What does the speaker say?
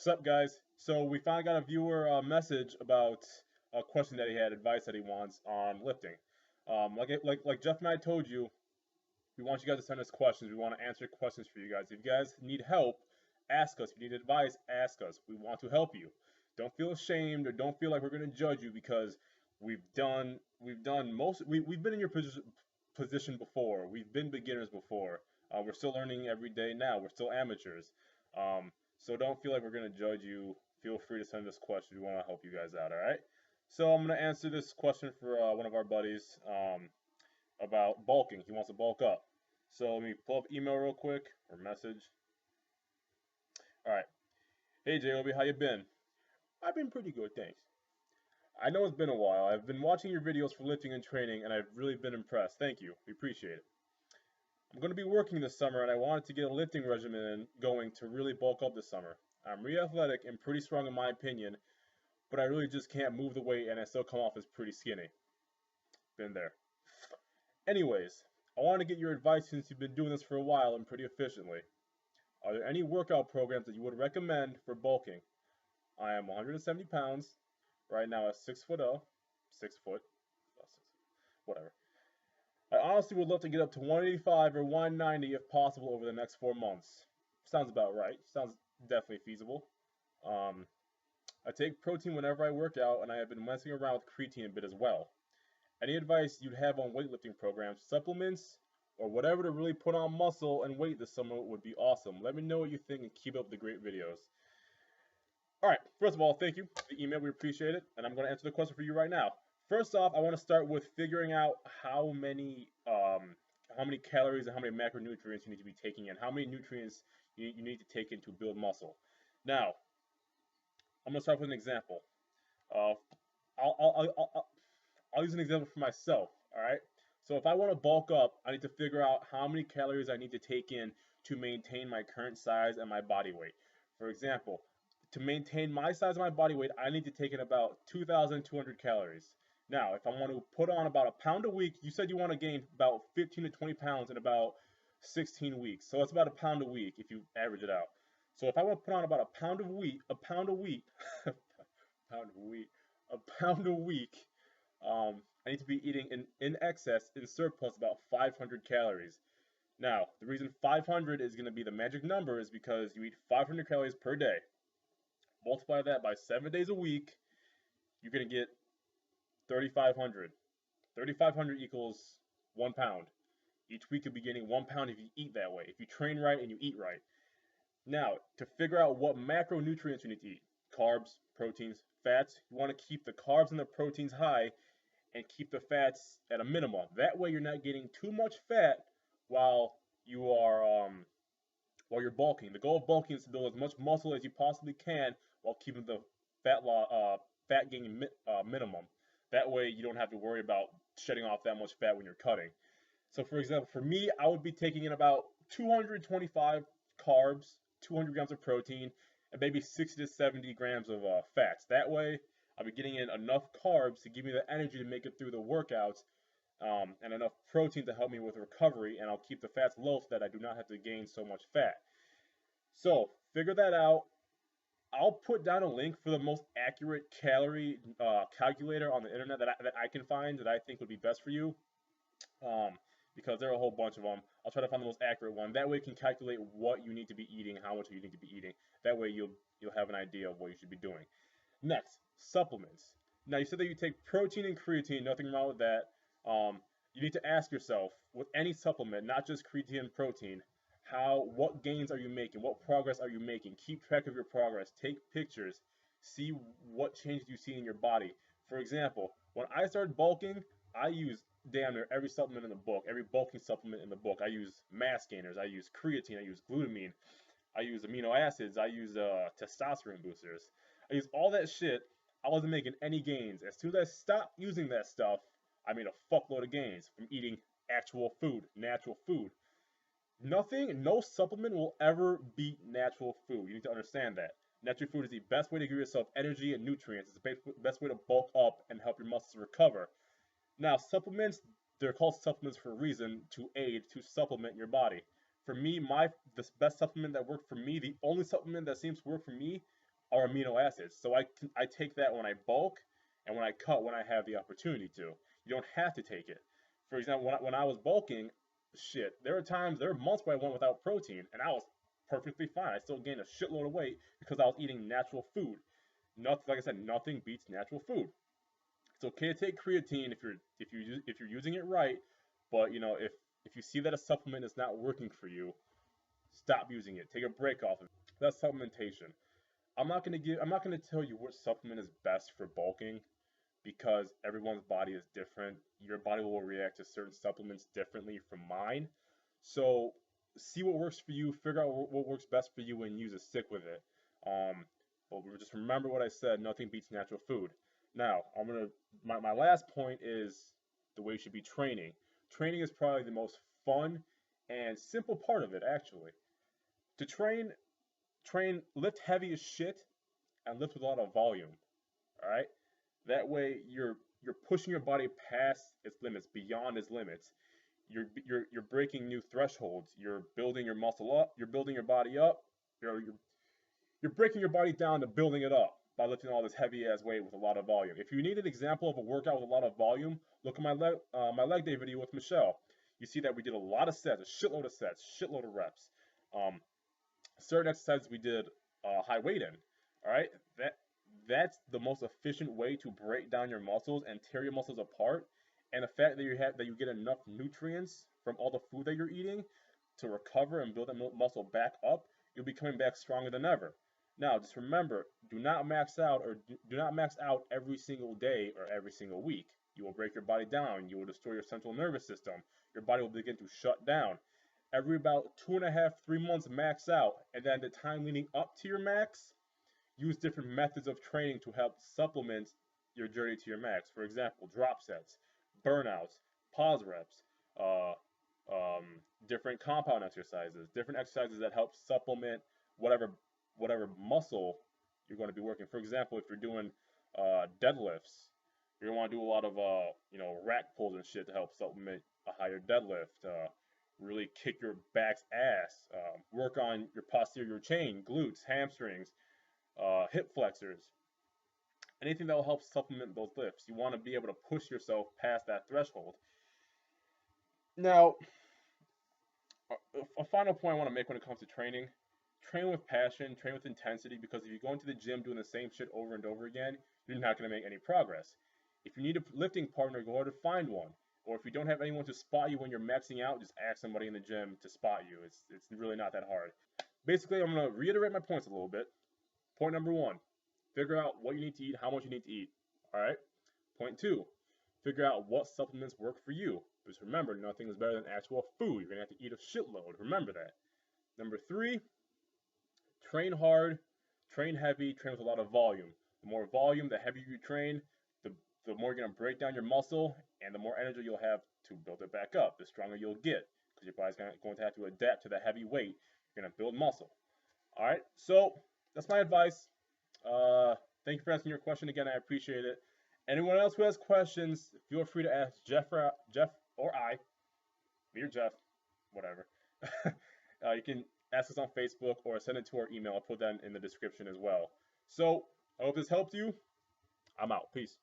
Sup, guys? So we finally got a viewer message about a question that he had, advice that he wants on lifting. Like Jeff and I told you, we want you guys to send us questions. We want to answer questions for you guys. If you guys need help, ask us. If you need advice, ask us. We want to help you. Don't feel ashamed or don't feel like we're going to judge you because we've been in your position before. We've been beginners before. We're still learning every day now. We're still amateurs. Um, so don't feel like we're going to judge you. Feel free to send us questions. We want to help you guys out, all right? So I'm going to answer this question for one of our buddies about bulking. He wants to bulk up. So let me pull up email real quick or message. All right. Hey, JOB, how you been? I've been pretty good, thanks. I know it's been a while. I've been watching your videos for lifting and training, and I've really been impressed. Thank you. We appreciate it. I'm going to be working this summer, and I wanted to get a lifting regimen going to really bulk up this summer. I'm really athletic and pretty strong in my opinion, but I really just can't move the weight, and I still come off as pretty skinny. Been there. Anyways, I want to get your advice since you've been doing this for a while and pretty efficiently. Are there any workout programs that you would recommend for bulking? I am 170 pounds, right now at 6 foot, 6 foot, whatever. I honestly would love to get up to 185 or 190 if possible over the next 4 months. Sounds about right. Sounds definitely feasible. Um, I take protein whenever I work out, and I have been messing around with creatine a bit as well. Any advice you'd have on weightlifting programs, supplements, or whatever to really put on muscle and weight this summer would be awesome. Let me know what you think and keep up the great videos. Alright, first of all, thank you for the email. We appreciate it. And I'm going to answer the question for you right now. First off, I want to start with figuring out how many calories and how many macronutrients you need to be taking in, how many nutrients you need to take in to build muscle. Now, I'm going to start with an example. Uh, I'll use an example for myself, all right? So if I want to bulk up, I need to figure out how many calories I need to take in to maintain my current size and my body weight. For example, to maintain my size and my body weight, I need to take in about 2,200 calories. Now, if I want to put on about a pound a week, you said you want to gain about 15 to 20 pounds in about 16 weeks. So it's about a pound a week if you average it out. So if I want to put on about a pound of wheat, a pound of wheat, pound of wheat, a pound a week, I need to be eating in excess, in surplus, about 500 calories. Now, the reason 500 is going to be the magic number is because you eat 500 calories per day. Multiply that by 7 days a week, you're going to get 3,500. 3,500 equals 1 pound. Each week you'll be getting 1 pound if you eat that way, if you train right and you eat right. Now, to figure out what macronutrients you need to eat, carbs, proteins, fats, you want to keep the carbs and the proteins high and keep the fats at a minimum. That way you're not getting too much fat while you're bulking. The goal of bulking is to build as much muscle as you possibly can while keeping the fat gain minimum. That way you don't have to worry about shedding off that much fat when you're cutting. So for example, for me, I would be taking in about 225 carbs, 200 grams of protein, and maybe 60 to 70 grams of fats. That way, I'll be getting in enough carbs to give me the energy to make it through the workouts, and enough protein to help me with recovery, and I'll keep the fats low so that I do not have to gain so much fat. So, figure that out. I'll put down a link for the most accurate calorie calculator on the internet that I can find that I think would be best for you. Because there are a whole bunch of them. I'll try to find the most accurate one. That way you can calculate what you need to be eating, how much you need to be eating. That way you'll have an idea of what you should be doing. Next, supplements. Now you said that you take protein and creatine, nothing wrong with that. You need to ask yourself, with any supplement, not just creatine and protein, what gains are you making? What progress are you making? Keep track of your progress. Take pictures. See what changes you see in your body. For example, when I started bulking, I used damn near every supplement in the book, every bulking supplement in the book. I use mass gainers, I use creatine, I use glutamine, I use amino acids, I use testosterone boosters. I use all that shit. I wasn't making any gains. As soon as I stopped using that stuff, I made a fuckload of gains from eating actual food, natural food. No supplement will ever beat natural food. You need to understand that. Natural food is the best way to give yourself energy and nutrients. It's the best way to bulk up and help your muscles recover. Now, supplements, they're called supplements for a reason, to aid, to supplement your body. For me, the best supplement that worked for me, the only supplement that seems to work for me, are amino acids. So I take that when I bulk and when I cut when I have the opportunity to. You don't have to take it. For example, when I was bulking, shit, there were months where I went without protein, and I was perfectly fine. I still gained a shitload of weight because I was eating natural food. Nothing, like I said, nothing beats natural food. It's okay to take creatine if you're using it right, but if you see that a supplement is not working for you, stop using it. Take a break off of it. That's supplementation. I'm not gonna tell you which supplement is best for bulking because everyone's body is different. Your body will react to certain supplements differently from mine. So see what works for you, figure out what works best for you, and use it. Stick with it. Um, but just remember what I said. Nothing beats natural food. Now, my last point is the way you should be training. Training is probably the most fun and simple part of it, actually. To lift heavy as shit and lift with a lot of volume. All right. That way, you're pushing your body past its limits, beyond its limits. You're breaking new thresholds. You're building your muscle up. You're building your body up. You're breaking your body down to building it up by lifting all this heavy ass weight with a lot of volume. If you need an example of a workout with a lot of volume, look at my leg day video with Michelle. You see that we did a lot of sets, a shitload of sets, shitload of reps. Um, Certain exercises we did high weight in. All right, that's the most efficient way to break down your muscles and tear your muscles apart. And the fact that you get enough nutrients from all the food that you're eating to recover and build that muscle back up, you'll be coming back stronger than ever. Now, just remember, do not max out every single day or every single week. You will break your body down. You will destroy your central nervous system. Your body will begin to shut down. Every about 2.5, 3 months max out, and then the time leading up to your max, use different methods of training to help supplement your journey to your max. For example, drop sets, burnouts, pause reps, uh, um, different compound exercises, different exercises that help supplement whatever muscle you're going to be working. For example, if you're doing deadlifts, you're going to want to do a lot of rack pulls and shit to help supplement a higher deadlift. Really kick your back's ass. Work on your posterior chain, glutes, hamstrings, hip flexors, anything that will help supplement those lifts. You want to be able to push yourself past that threshold. Now, a final point I want to make when it comes to training: train with passion, train with intensity, because if you go into the gym doing the same shit over and over again, you're not going to make any progress. If you need a lifting partner, go out and find one. Or if you don't have anyone to spot you when you're maxing out, just ask somebody in the gym to spot you. It's really not that hard. Basically, I'm going to reiterate my points a little bit. Point number one, figure out what you need to eat, how much you need to eat. All right. Point two, figure out what supplements work for you. Because remember, nothing is better than actual food. You're going to have to eat a shitload. Remember that. Number three, train hard, train heavy, train with a lot of volume. The more volume, the heavier you train, the more you're going to break down your muscle, and the more energy you'll have to build it back up. The stronger you'll get, because your body's going to have to adapt to the heavy weight. You're going to build muscle. All right, so that's my advice. Thank you for asking your question again. I appreciate it. Anyone else who has questions, feel free to ask Jeff or I, me or Jeff, whatever. You can ask us on Facebook or send it to our email. I'll put that in the description as well. So I hope this helped you. I'm out. Peace.